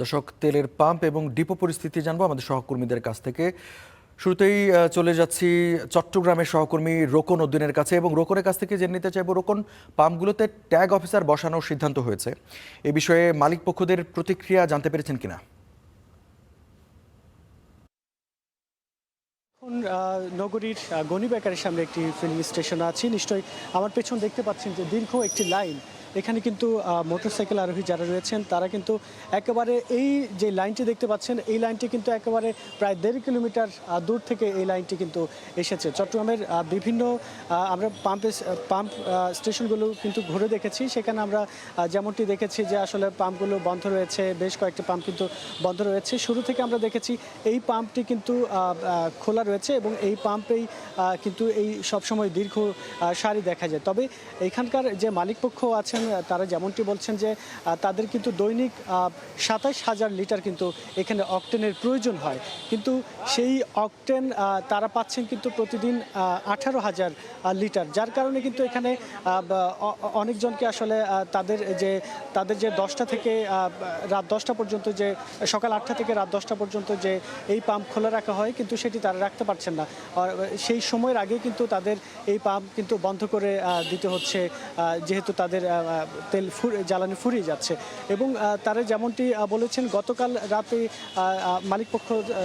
দর্শক, তেলের পাম্প এবং ডিপো পরিস্থিতি জানবো আমাদের সহকর্মীদের কাছ থেকে। শুরুতেই চলে যাচ্ছি চট্টগ্রামের সহকর্মী রোকন উদ্দিনের কাছে এবং রোকনের কাছ থেকে জেনে নিতে চাইবো, রোকন, পাম্পগুলোতে ট্যাগ অফিসার বসানোর সিদ্ধান্ত হয়েছে, এ বিষয়ে মালিক পক্ষদের প্রতিক্রিয়া জানতে পেরেছেন কিনা? এখন নগরীর গণিবেকারের সামনে একটি ফিলিং স্টেশন আছে। নিশ্চয়ই আমার পেছন দেখতে পাচ্ছেন যে দীর্ঘ একটি লাইন। এখানে কিন্তু মোটরসাইকেল আরোহী যারা রয়েছেন তারা কিন্তু একেবারে এই যে লাইনটি দেখতে পাচ্ছেন, এই লাইনটি কিন্তু একেবারে প্রায় 1.5 কিলোমিটার দূর থেকে এই লাইনটি কিন্তু এসেছে। চট্টগ্রামের বিভিন্ন আমরা পাম্প স্টেশনগুলো কিন্তু ঘুরে দেখেছি। সেখানে আমরা যেমনটি দেখেছি যে আসলে পাম্পগুলো বন্ধ রয়েছে, বেশ কয়েকটি পাম্প কিন্তু বন্ধ রয়েছে। শুরু থেকে আমরা দেখেছি এই পাম্পটি কিন্তু খোলা রয়েছে এবং এই পাম্পেই কিন্তু এই সবসময় দীর্ঘ সারি দেখা যায়। তবে এখানকার যে মালিকপক্ষ আছেন তারা যেমনটি বলছেন যে তাদের কিন্তু দৈনিক 27,000 লিটার কিন্তু এখানে অকটেনের প্রয়োজন হয়, কিন্তু সেই অকটেন তারা পাচ্ছেন কিন্তু প্রতিদিন 18,000 লিটার, যার কারণে কিন্তু এখানে অনেকজনকে আসলে তাদের যে 10টা থেকে রাত 10টা পর্যন্ত, যে সকাল 8টা থেকে রাত 10টা পর্যন্ত যে এই পাম্প খোলা রাখা হয় কিন্তু সেটি তারা রাখতে পারছেন না। আর সেই সময়ের আগে কিন্তু তাদের এই পাম্প কিন্তু বন্ধ করে দিতে হচ্ছে, যেহেতু তাদের জ্বালানি ফুরিয়ে যাচ্ছে। এবং তারা যেমনটি বলেছেন, গতকাল রাতে মালিক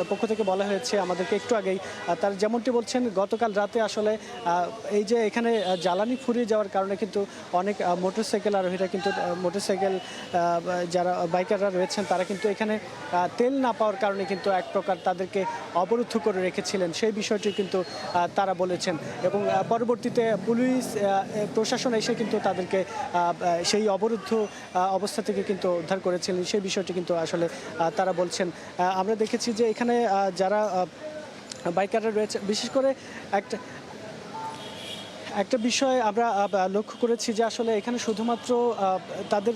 পক্ষ থেকে বলা হয়েছে আমাদেরকে একটু আগেই, তারা যেমনটি বলছেন গতকাল রাতে আসলে এই যে এখানে জ্বালানি ফুরিয়ে যাওয়ার কারণে কিন্তু অনেক মোটরসাইকেল আরোহীরা কিন্তু যারা বাইকাররা রয়েছেন তারা কিন্তু এখানে তেল না পাওয়ার কারণে কিন্তু এক প্রকার তাদেরকে অবরুদ্ধ করে রেখেছিলেন, সেই বিষয়টি কিন্তু তারা বলেছেন। এবং পরবর্তীতে পুলিশ প্রশাসন এসে কিন্তু তাদেরকে সেই অবরুদ্ধ অবস্থা থেকে কিন্তু উদ্ধার করেছিলেন, সেই বিষয়টি কিন্তু আসলে তারা বলছেন। আমরা দেখেছি যে এখানে যারা বাইকাররা রয়েছে, বিশেষ করে একটা একটা বিষয় আমরা লক্ষ্য করেছি যে আসলে এখানে শুধুমাত্র তাদের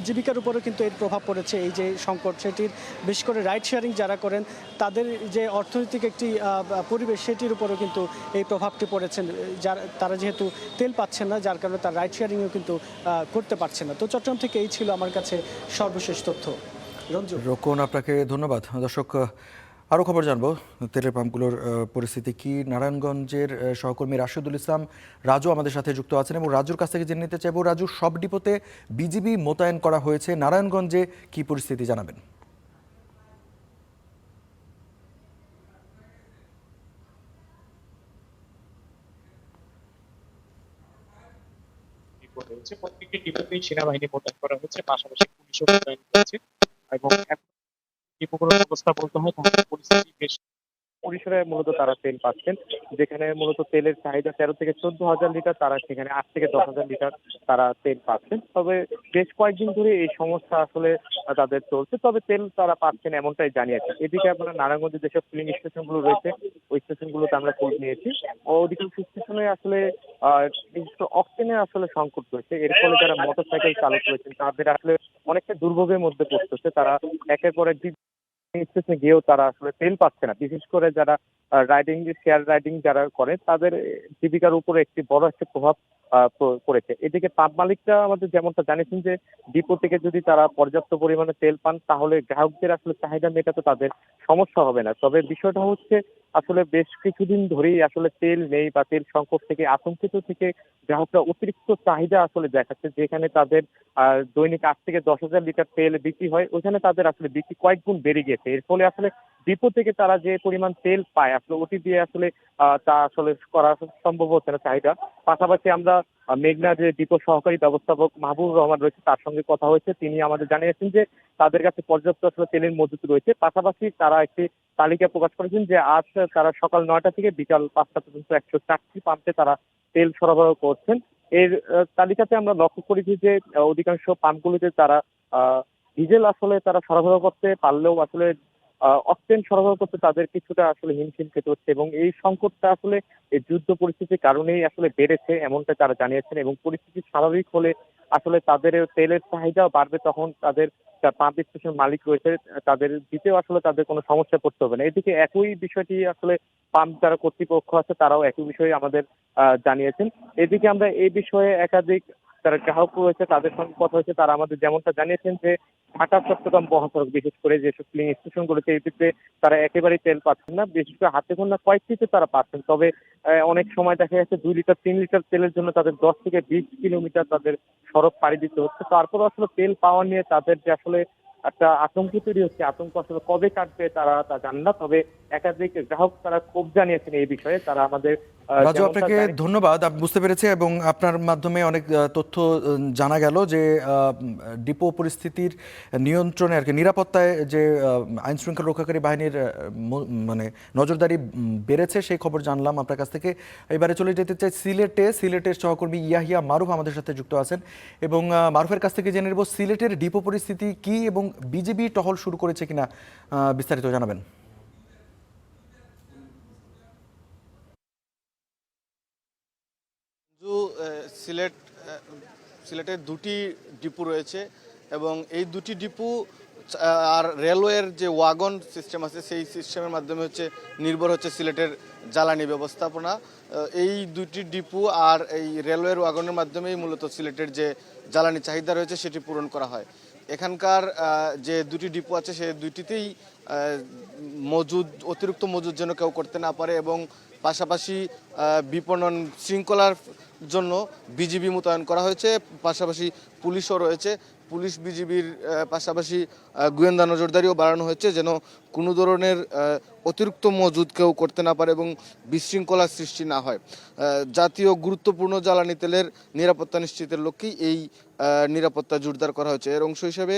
জীবিকার উপরও কিন্তু এর প্রভাব পড়েছে, এই যে সংকট সেটির, বিশেষ করে রাইড শেয়ারিং যারা করেন তাদের যে অর্থনৈতিক একটি পরিবেশ সেটির উপরও কিন্তু এই প্রভাবটি পড়েছেন। তারা যেহেতু তেল পাচ্ছেন না, যার কারণে তার রাইড শেয়ারিংও কিন্তু করতে পারছে না। তো চট্টগ্রাম থেকে এই ছিল আমার কাছে সর্বশেষ তথ্য। রঞ্জু। রোকন, আপনাকে ধন্যবাদ। দর্শক, আরও খবর জানবো তেলের পাম্পগুলোর পরিস্থিতি কি। নারায়ণগঞ্জের সহকর্মী রাশেদুল ইসলাম রাজু আমাদের সাথে যুক্ত আছেন এবং রাজুর কাছ থেকে জেনে নিতে চাইবো, রাজু, সব ডিপোতে বিজিবি মোতায়েন করা হয়েছে, নারায়ণগঞ্জে কি পরিস্থিতি জানাবেন? হয়েছে প্রত্যেকটি ডিপোতেই সেনাবাহিনী মোতায়েন করা হয়েছে, পাশাপাশি পুলিশও মোতায়েন করেছে। এবং এখন ডিপোগুলোর অবস্থা বলতে হয় তাহলে পরিস্থিতি বেশ পরিসরে মূলত তারা তেল পাচ্ছেন, যেখানে মূলত তেলের চাহিদা 13 থেকে 14 হাজার লিটার, তারা সেখানে 8 থেকে 10 হাজার লিটার তারা তেল পাচ্ছেন। তবে বেশ কয়েকদিন ধরে এই সমস্যা আসলে তাদের চলছে, তবে তেল তারা পাচ্ছেন এমনটাই জানিয়েছে। এদিকে আপনারা নারায়ণগঞ্জে যেসব ফিলিং স্টেশন গুলো রয়েছে ওই স্টেশন গুলোতে আমরা খোঁজ নিয়েছি, অধিকাংশ স্টেশনে আসলে বিশেষ করে অক্টেনের আসলে সংকট রয়েছে। এর ফলে যারা মোটরসাইকেল চালক রয়েছেন তাদের আসলে অনেকটা দুর্ভোগের মধ্যে পড়তেছে। তারা একের পর এক স্টেশনে গিয়েও তারা আসলে তেল পাচ্ছে না। বিশেষ করে যারা শেয়ার রাইডিং যারা করে তাদের জীবিকার উপরে একটি বড় একটা প্রভাব পড়েছে। এদিকে পাম্প মালিকরা আমাদের যেমনটা জানিয়েছেন যে ডিপো থেকে যদি তারা পর্যাপ্ত পরিমাণে তেল পান তাহলে গ্রাহকদের আসলে চাহিদা মেটাতে তাদের সমস্যা হবে না। তবে বিষয়টা হচ্ছে আসলে বেশ কিছুদিন ধরেই আসলে তেল নেই বা তেল সংকট থেকে আতঙ্কিত থেকে গ্রাহকরা অতিরিক্ত চাহিদা আসলে দেখাচ্ছে, যেখানে তাদের দৈনিক 8 থেকে 10 হাজার লিটার তেল বিক্রি হয়, ওইখানে তাদের আসলে বিক্রি কয়েক গুণ বেড়ে গেছে। এর ফলে আসলে ডিপো থেকে তারা যে পরিমাণ তেল পায় আসলে ওটি দিয়ে আসলে তা আসলে করা সম্ভব হচ্ছে না চাহিদা। পাশাপাশি আমরা মেঘনা যে ডিপো সহকারী ব্যবস্থাপক মাহবুবুর রহমান রয়েছে তার সঙ্গে কথা হয়েছে, তিনি আমাদের জানিয়েছেন যে তাদের কাছে পর্যাপ্ত আসলে তেলের মজুত রয়েছে। পাশাপাশি তারা একটি তালিকা প্রকাশ করেছেন যে আজ তারা সকাল 9টা থেকে বিকাল 5টা পর্যন্ত 104টি পাম্পে তারা তেল সরবরাহ করছেন। এর তালিকাতে আমরা লক্ষ্য করেছি যে অধিকাংশ পাম্পগুলিতে তারা ডিজেল আসলে তারা সরবরাহ করতে পারলেও আসলে অক্টেন সরবরাহ করতে তাদের কিছুটা আসলে হিমশিম খেতে হচ্ছে, এবং এই সংকটটা আসলে এই যুদ্ধ পরিস্থিতির কারণেই আসলে বেড়েছে এমনটা তারা জানিয়েছেন। এবং পরিস্থিতি স্বাভাবিক হলে আসলে তাদের তেলের চাহিদা বাড়বে, তখন তাদের পাম্প স্টেশন মালিক রয়েছে তাদের দিতেও আসলে তাদের কোনো সমস্যা পড়তে হবে না। এদিকে একই বিষয়টি আসলে পাম্প যারা কর্তৃপক্ষ আছে তারাও একই বিষয়ে আমাদের জানিয়েছেন। এদিকে আমরা এই বিষয়ে একাধিক যারা গ্রাহক রয়েছে তাদের সঙ্গে কথা হয়েছে, তারা আমাদের যেমনটা জানিয়েছেন যে ঢাকা চট্টগ্রাম মহাসড়ক বিশেষ করে যেসব ফিলিং স্টেশন গুলোতে এই ক্ষেত্রে তারা একেবারেই তেল পাচ্ছেন না, বিশেষ করে হাতে গোনা কয়েকটিতে তারা পাচ্ছেন। তবে অনেক সময় দেখা যাচ্ছে 2 লিটার 3 লিটার তেলের জন্য তাদের 10 থেকে 20 কিলোমিটার তাদের সড়ক পাড়ি দিতে হচ্ছে। তারপর আসলে তেল পাওয়া নিয়ে তাদের যে আসলে একটা আতঙ্ক তৈরি হচ্ছে, আতঙ্ক আসলে কবে কাটবে তারা তা জানেন না। তবে একাধিক গ্রাহক তারা ক্ষোভ জানিয়েছেন এই বিষয়ে। তারা আমাদের রাজু, যেমনটা আপনাকে ধন্যবাদ। আমি বুঝতে পেরেছি এবং আপনার মাধ্যমে অনেক তথ্য জানা গেল যে ডিপো পরিস্থিতির নিয়ন্ত্রণে আর কি নিরাপত্তায় যে আইন শৃঙ্খলা রক্ষাকারী বাহিনীর মানে নজরদারি বেড়েছে সেই খবর জানলাম আপনার কাছ থেকে। এবারে চলে যেতে চাই সিলেটের সহকর্মী ইয়াহিয়া মারুফ আমাদের সাথে যুক্ত আছেন এবং মারুফের কাছ থেকে জেনে নেব সিলেটের ডিপো পরিস্থিতি কি এবং বিজিবি টহল শুরু করেছে কিনা বিস্তারিত জানাবেন। সিলেট সিলেটের দুটি ডিপো রয়েছে এবং এই দুটি ডিপো আর রেলওয়ের যে ওয়াগন সিস্টেম আছে সেই সিস্টেমের মাধ্যমে নির্ভর হচ্ছে সিলেটের জ্বালানি ব্যবস্থাপনা। এই দুটি ডিপো আর এই রেলওয়ের ওয়াগনের মাধ্যমেই মূলত সিলেটের যে জ্বালানি চাহিদা রয়েছে সেটি পূরণ করা হয়। এখানকার যে দুটি ডিপো আছে সেই দুটিতেই অতিরিক্ত মজুদ যেন কেউ করতে না পারে এবং পাশাপাশি বিপণন শৃঙ্খলার জন্য বিজিবি মোতায়েন করা হয়েছে, পাশাপাশি পুলিশও রয়েছে। পুলিশ বিজিবির পাশাপাশি গোয়েন্দা নজরদারিও বাড়ানো হয়েছে যেন কোনো ধরনের অতিরিক্ত মজুদ কেউ করতে না পারে এবং বিশৃঙ্খলার সৃষ্টি না হয়। জাতীয় গুরুত্বপূর্ণ জ্বালানি তেলের নিরাপত্তা নিশ্চিতের লক্ষ্যেই এই নিরাপত্তা জোরদার করা হয়েছে। এর অংশ হিসেবে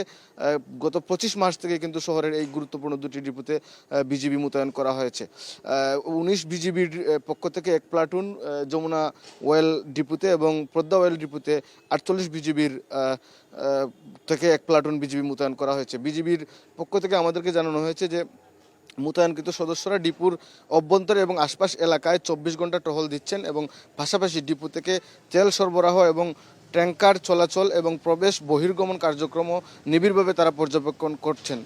গত 25 মার্চ থেকে কিন্তু শহরের এই গুরুত্বপূর্ণ দুটি ডিপোতে বিজিবি মোতায়েন করা হয়েছে। 19 বিজিবির পক্ষ থেকে 1 প্লাটুন যমুনা ওয়েল ডিপোতে এবং পদ্মা ওয়েল ডিপোতে 48 বিজিবির থেকে 1 প্লাটুন বিজিবি মোতায়েন করা হয়েছে। বিজিবির পক্ষ থেকে আমাদেরকে জানানো হয়েছে যে মোতায়েনকৃত সদস্যরা ডিপুর অভ্যন্তরে এবং আশপাশ এলাকায় 24 ঘন্টা টহল দিচ্ছেন এবং পাশাপাশি ডিপো থেকে তেল সরবরাহ এবং ট্যাঙ্কার চলাচল এবং প্রবেশ বহির্গমন কার্যক্রমও নিবিড়ভাবে তারা পর্যবেক্ষণ করছেন।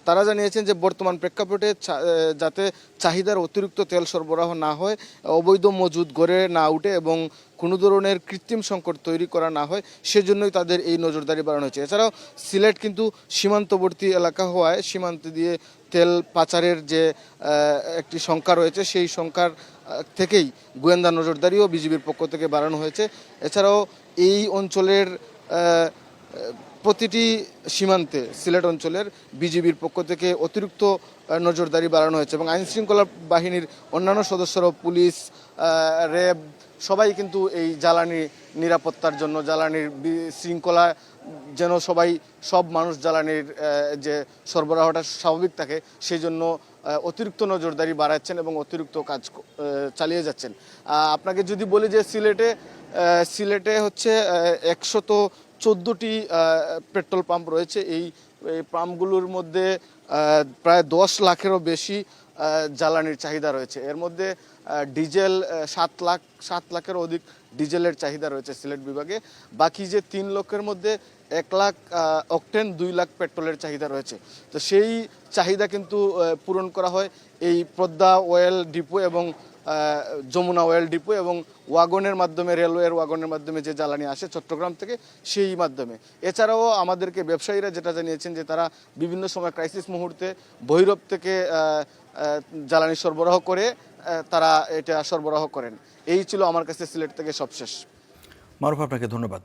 তারা জানিয়েছেন যে বর্তমান প্রেক্ষাপটে যাতে চাহিদার অতিরিক্ত তেল সরবরাহ না হয়, অবৈধ মজুদ গড়ে না উঠে এবং কোনো ধরনের কৃত্রিম সংকট তৈরি করা না হয় সেজন্যই তাদের এই নজরদারি বাড়ানো হয়েছে। এছাড়াও সিলেট কিন্তু সীমান্তবর্তী এলাকা হওয়ায় সীমান্ত দিয়ে তেল পাচারের যে একটি সংখ্যা রয়েছে সেই সংখ্যার থেকেই গোয়েন্দা নজরদারিও বিজিবির পক্ষ থেকে বাড়ানো হয়েছে। এছাড়াও এই অঞ্চলের প্রতিটি সীমান্তে সিলেট অঞ্চলের বিজিবির পক্ষ থেকে অতিরিক্ত নজরদারি বাড়ানো হয়েছে এবং আইন শৃঙ্খলা বাহিনীর অন্যান্য সদস্যরাও পুলিশ, র্যাব সবাই কিন্তু এই জ্বালানি নিরাপত্তার জন্য, জ্বালানির শৃঙ্খলা যেন সব মানুষ জ্বালানির যে সরবরাহটা স্বাভাবিক থাকে সেই জন্য অতিরিক্ত নজরদারি বাড়াচ্ছেন এবং অতিরিক্ত কাজ চালিয়ে যাচ্ছেন। আপনাকে যদি বলি যে সিলেটে 114টি পেট্রোল পাম্প রয়েছে। এই পাম্পগুলোর মধ্যে প্রায় 10 লাখেরও বেশি জ্বালানির চাহিদা রয়েছে। এর মধ্যে ডিজেল 7 লাখেরও অধিক ডিজেলের চাহিদা রয়েছে সিলেট বিভাগে। বাকি যে 3 লক্ষের মধ্যে 1 লাখ অকটেন, 2 লাখ পেট্রোলের চাহিদা রয়েছে। তো সেই চাহিদা কিন্তু পূরণ করা হয় এই পদ্মা ওয়েল ডিপো এবং যমুনা ওয়েল ডিপো এবং ওয়াগনের মাধ্যমে, রেলওয়ের ওয়াগনের মাধ্যমে যে জ্বালানি আসে চট্টগ্রাম থেকে সেই মাধ্যমে। এছাড়াও আমাদেরকে ব্যবসায়ীরা যেটা জানিয়েছেন যে তারা বিভিন্ন সময় ক্রাইসিস মুহূর্তে ভৈরব থেকে জ্বালানি সরবরাহ করে তারা এটা সরবরাহ করেন। এই ছিল আমার কাছে সিলেট থেকে সবশেষ। মারুফ, আপনাকে ধন্যবাদ।